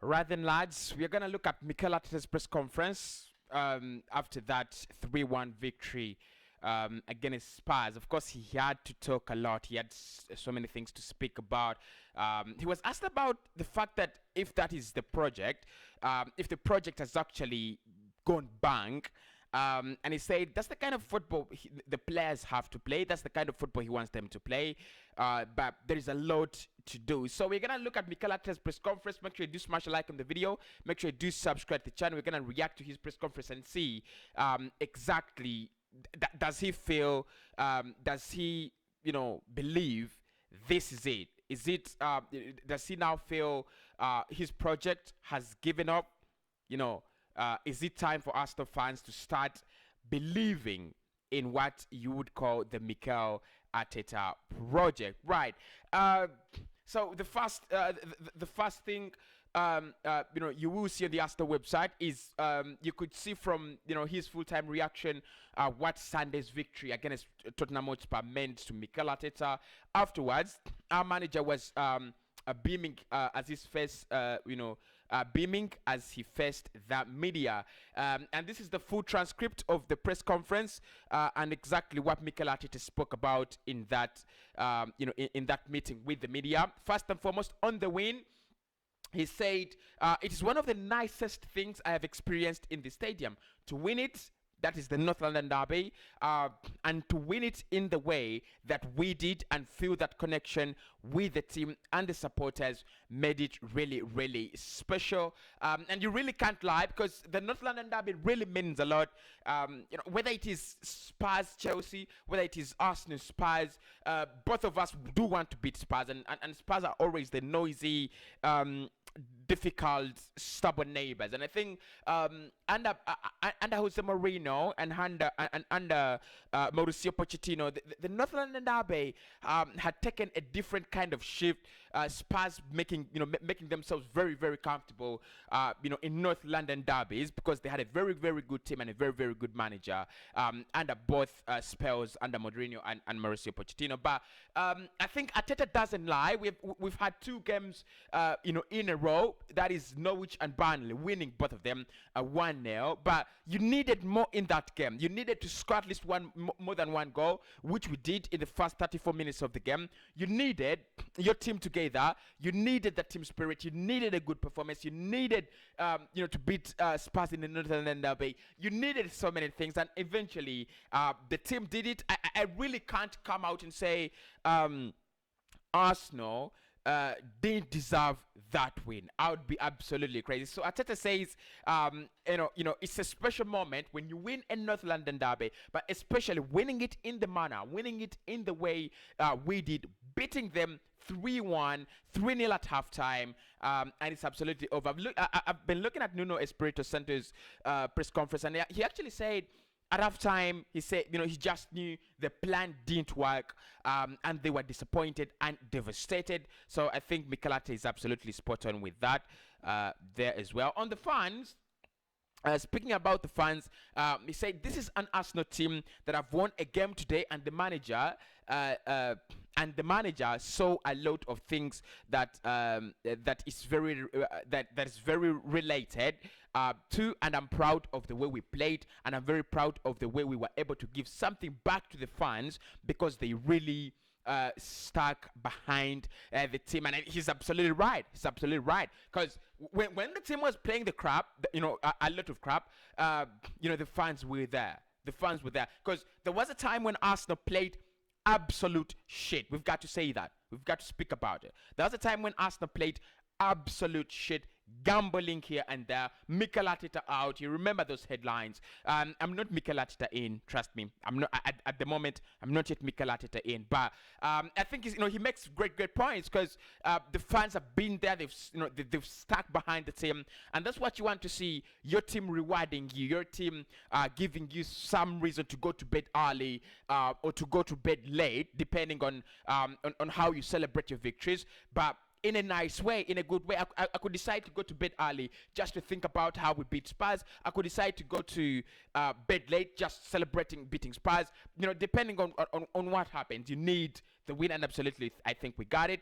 Right then, lads, we're going to look at Mikel Arteta's press conference after that 3-1 victory against Spurs. Of course, he had to talk a lot. He had so many things to speak about. He was asked about the fact that if that is the project, if the project has actually gone bang, and he said that's the kind of football the players have to play. That's the kind of football he wants them to play. But there is a lot to do. So we're going to look at Mikel Arteta's press conference. Make sure you do smash a like on the video. Make sure you do subscribe to the channel. We're going to react to his press conference and see exactly does he feel, does he, believe this is it? Is it, does he now feel his project has given up? Is it time for Arsenal fans to start believing in what you would call the Mikel Arteta project? Right. So the first thing you will see on the Arsenal website is you could see from his full-time reaction what Sunday's victory against Tottenham Hotspur meant to Mikel Arteta. Afterwards, our manager was beaming as his face, beaming as he faced the media. And this is the full transcript of the press conference and exactly what Mikel Arteta spoke about in that, in that meeting with the media. First and foremost, on the win, he said, it is one of the nicest things I have experienced in the stadium. To win it, that is the North London derby, and to win it in the way that we did and feel that connection with the team and the supporters made it really, really special. And you really can't lie, because the North London derby really means a lot. Whether it is Spurs, Chelsea, whether it is Arsenal, Spurs, both of us do want to beat Spurs, and Spurs are always the noisy, difficult, stubborn neighbors. And I think under Jose Mourinho and under Mauricio Pochettino, the North London derby had taken a different kind of shift. Spurs making themselves very, very comfortable in North London derbies, because they had a very, very good team and a very, very good manager under both Spurs, under Mourinho and Mauricio Pochettino. But I think Arteta doesn't lie. We've had two games in a row, that is Norwich and Burnley, winning both of them 1-0. But you needed more in that game. You needed to score at least more than one goal, which we did in the first 34 minutes of the game. You needed your team together. You needed the team spirit. You needed a good performance. You needed to beat Spurs in the Northern Derby. You needed so many things, and eventually the team did it. I really can't come out and say Arsenal didn't deserve that win. I would be absolutely crazy. So Arteta says, it's a special moment when you win a North London derby, but especially winning it in the manner, winning it in the way we did, beating them 3-1, 3-0 at halftime, and it's absolutely over. I've been looking at Nuno Espirito Santo's press conference, and he actually said, at halftime, he said, he just knew the plan didn't work, and they were disappointed and devastated. So I think Mikel Arteta is absolutely spot on with that there as well. On the fans, speaking about the fans, he said this is an Arsenal team that have won a game today, and the manager saw a lot of things that that is very related to, and I'm proud of the way we played, and I'm very proud of the way we were able to give something back to the fans, because they really stuck behind the team. And he's absolutely right. Because when the team was playing the crap, a lot of crap, the fans were there. Because there was a time when Arsenal played absolute shit. We've got to say that. We've got to speak about it. There was a time when Arsenal played absolute shit, gambling here and there, Mikel Arteta out. You remember those headlines. I'm not Mikel Arteta in, trust me. I'm not at the moment. I'm not yet Mikel Arteta in, but I think he makes great points, because the fans have been there. They've stuck behind the team, and that's what you want to see. Your team rewarding you, your team giving you some reason to go to bed early or to go to bed late, depending on how you celebrate your victories. But in a nice way, in a good way. I could decide to go to bed early just to think about how we beat Spurs. I could decide to go to bed late just celebrating beating Spurs. Depending on what happens, you need the win, and absolutely, I think we got it.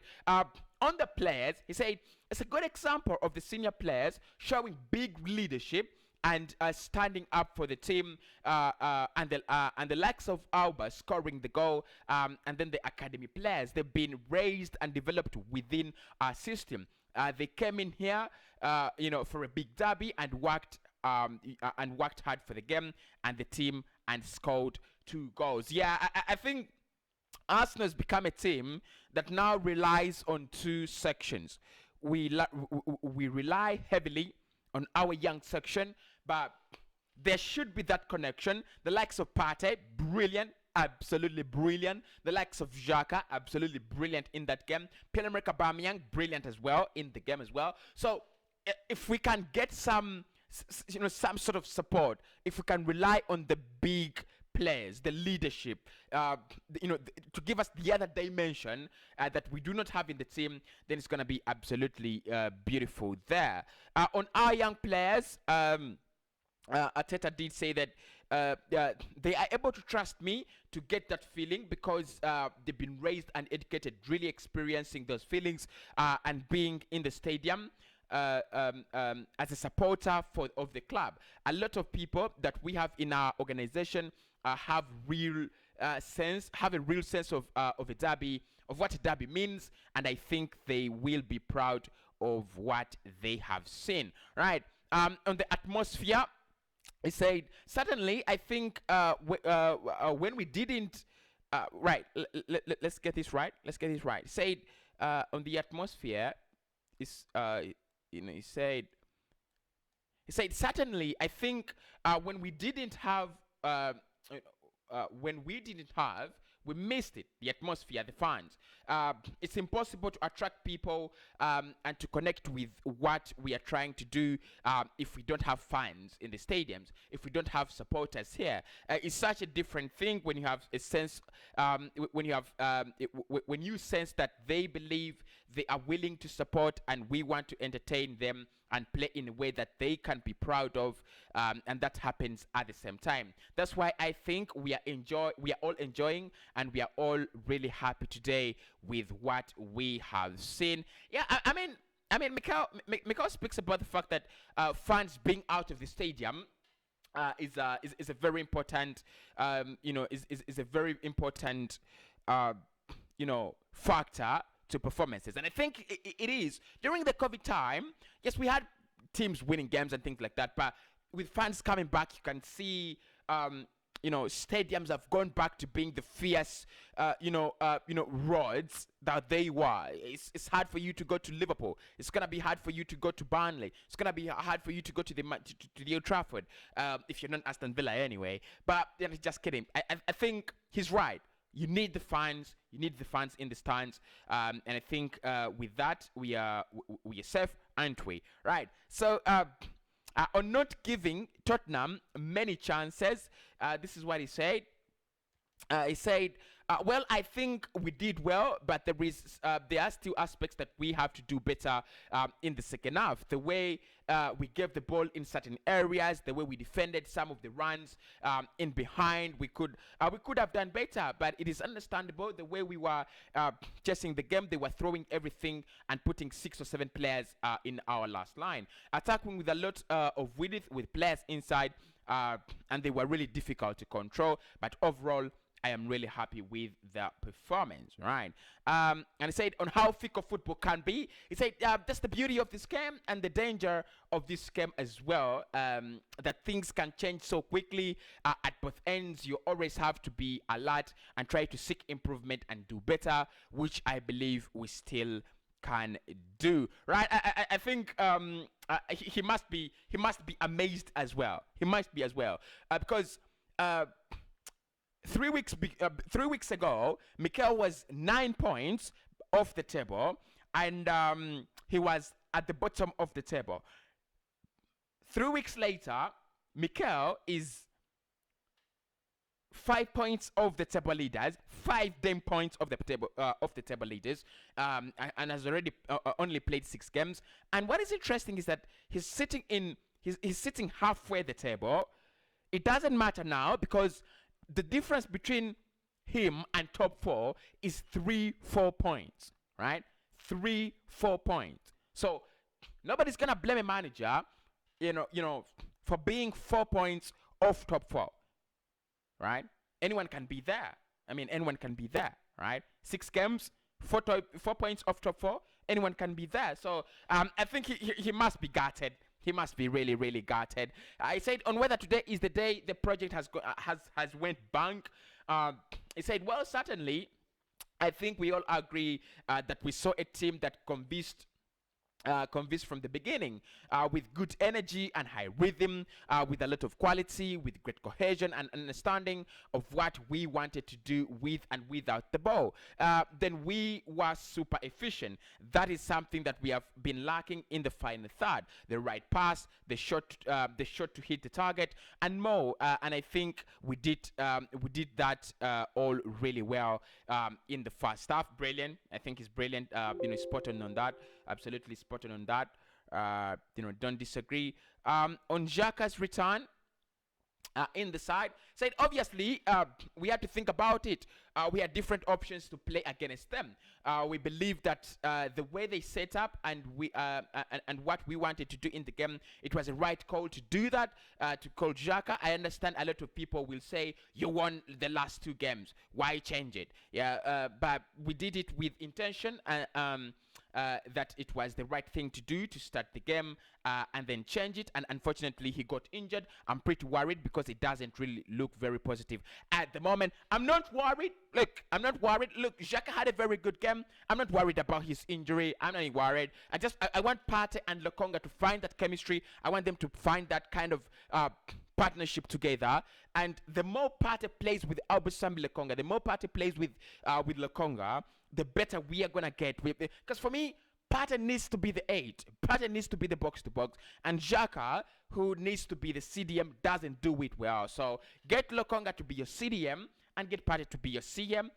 on the players, he said it's a good example of the senior players showing big leadership and standing up for the team, and the likes of Alba scoring the goal, and then the academy players, they've been raised and developed within our system. They came in here, for a big derby and worked hard for the game and the team and scored 2 goals. Yeah, I think Arsenal has become a team that now relies on 2 sections. We rely heavily on our young section, but there should be that connection. The likes of Partey, brilliant, absolutely brilliant. The likes of Xhaka, absolutely brilliant in that game. Pierre-Emerick Aubameyang, brilliant as well in the game as well. So if we can get some sort of support, if we can rely on the big players, the leadership, to give us the other dimension that we do not have in the team, then it's going to be absolutely beautiful there. On our young players, Arteta did say that they are able to trust me to get that feeling because they've been raised and educated, really experiencing those feelings and being in the stadium. As a supporter of the club, a lot of people that we have in our organization have a real sense of a derby, of what a derby means, and I think they will be proud of what they have seen. Right. On the atmosphere, he said, certainly, I think when we didn't, right, let's get this right. Let's get this right. He said, on the atmosphere, he said, certainly, I think when we didn't have, we missed it, the atmosphere, the fans. It's impossible to attract people and to connect with what we are trying to do if we don't have fans in the stadiums, if we don't have supporters here. It's such a different thing when you have a sense, when you sense that they believe, they are willing to support, and we want to entertain them and play in a way that they can be proud of, and that happens at the same time. That's why I think we are all enjoying, and we are all really happy today with what we have seen. Yeah, I mean, Mikel speaks about the fact that fans being out of the stadium is a very important, is a very important, factor to performances. And I think it is. During the COVID time, yes, we had teams winning games and things like that, but with fans coming back, you can see, stadiums have gone back to being the fierce, rods that they were. It's hard for you to go to Liverpool. It's gonna be hard for you to go to Burnley. It's gonna be hard for you to go to the Old Trafford, if you're not Aston Villa anyway. But just kidding. I think he's right. You need the fans. You need the fans in the stands, and I think with that we are safe, aren't we? Right. So on not giving Tottenham many chances, this is what he said. He said, well, I think we did well, but there are still aspects that we have to do better in the second half. The way we gave the ball in certain areas, the way we defended some of the runs in behind, we could have done better. But it is understandable the way we were chasing the game. They were throwing everything and putting 6 or 7 players in our last line, attacking with a lot of width with players inside, and they were really difficult to control. But overall, I am really happy with the performance, right? And he said on how fickle football can be. He said that's the beauty of this game and the danger of this game as well, that things can change so quickly at both ends. You always have to be alert and try to seek improvement and do better, which I believe we still can do, right? I think he must be amazed as well. He must be as well, because 3 weeks ago, Mikel was 9 points off the table, and he was at the bottom of the table. 3 weeks later, Mikel is 5 points off the table leaders, 5 damn points of the table leaders, and has already only played 6 games. And what is interesting is that he's sitting halfway the table. It doesn't matter now because the difference between him and top 4 is 3-4 points, right? 3 4 points. So nobody's gonna blame a manager, for being 4 points off top four, right? Anyone can be there. I mean, anyone can be there, right? 6 games, 4 points off top four. Anyone can be there. So I think he must be gutted. He must be really, really gutted. I said on whether today is the day the project has went bank. He said, well, certainly, I think we all agree that we saw a team that convinced from the beginning, with good energy and high rhythm, with a lot of quality, with great cohesion and understanding of what we wanted to do with and without the ball. Then we were super efficient. That is something that we have been lacking in the final third. The right pass, the shot to hit the target, and more. And I think we did that all really well in the first half. Brilliant. I think he's brilliant. Spot on that. Absolutely spot on that. Don't disagree. On Xhaka's return in the side, said obviously we had to think about it. We had different options to play against them. We believe that the way they set up and what we wanted to do in the game, it was a right call to do that, to call Xhaka. I understand a lot of people will say you won the last 2 games, why change it? But we did it with intention. That it was the right thing to do to start the game and then change it. And unfortunately, he got injured. I'm pretty worried because it doesn't really look very positive at the moment. I'm not worried. I'm not worried. Look, Xhaka had a very good game. I'm not worried about his injury. I'm not worried. I want Partey and Lokonga to find that chemistry. I want them to find that kind of partnership together. And the more Partey plays with Aubameyang Lokonga, the more Partey plays with Lokonga, the better we are gonna get. Because for me, Partey needs to be the 8. Partey needs to be the box to box, and Xhaka, who needs to be the CDM, doesn't do it well. So get Lokonga to be your CDM and get Partey to be your CM.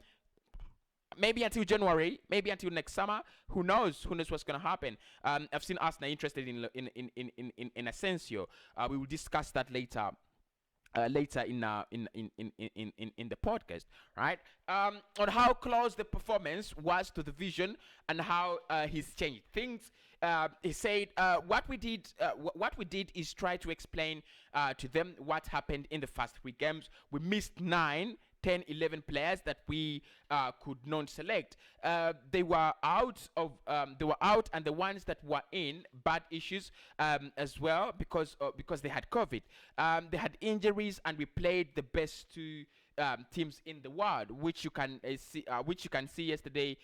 Maybe until January, maybe until next summer. Who knows? Who knows what's gonna happen? I've seen Arsenal interested in Asensio. We will discuss that later. Later in the podcast, right? On how close the performance was to the vision and how he's changed things. He said what we did is try to explain to them what happened in the first 3 games. We missed 9, 10, 11 players that we could not select. They were out, and the ones that were in bad issues as well because they had COVID. They had injuries, and we played the best 2 teams in the world, which you can see yesterday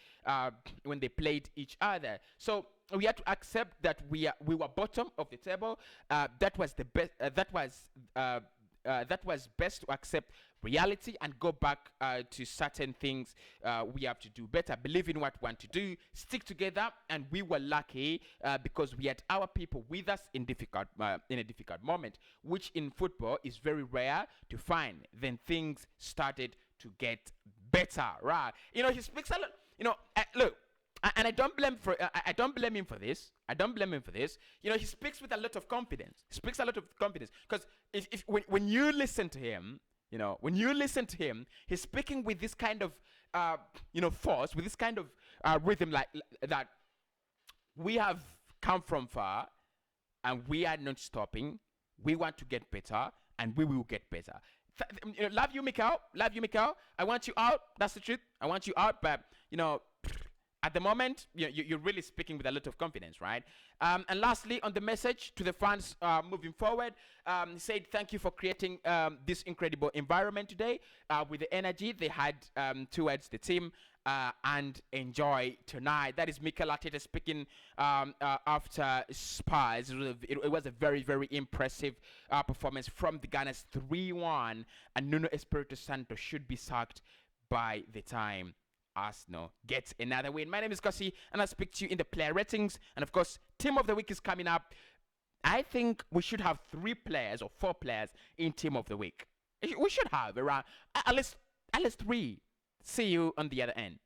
when they played each other. So we had to accept that we were bottom of the table. That was the best. That was best to accept reality and go back to certain things we have to do better. Believe in what we want to do, stick together, and we were lucky because we had our people with us in a difficult moment, which in football is very rare to find. Then things started to get better, right? He speaks a lot. Look. And I don't blame him for this. He speaks with a lot of confidence. Because when you listen to him, he's speaking with this kind of force, with this kind of rhythm, like that. We have come from far, and we are not stopping. We want to get better, and we will get better. Love you, Mikel. I want you out. That's the truth. I want you out, but at the moment, you're really speaking with a lot of confidence, right? And lastly, on the message to the fans moving forward, he said, thank you for creating this incredible environment today with the energy they had towards the team, and enjoy tonight. That is Mikel Arteta speaking after Spurs. It was a very, very impressive performance from the Gunners, 3-1, and Nuno Espirito Santo should be sacked by the time Arsenal gets another win. My name is Kosi, and I'll speak to you in the player ratings. And of course, Team of the Week is coming up. I think we should have 3 players or 4 players in Team of the Week. We should have around at least 3. See you on the other end.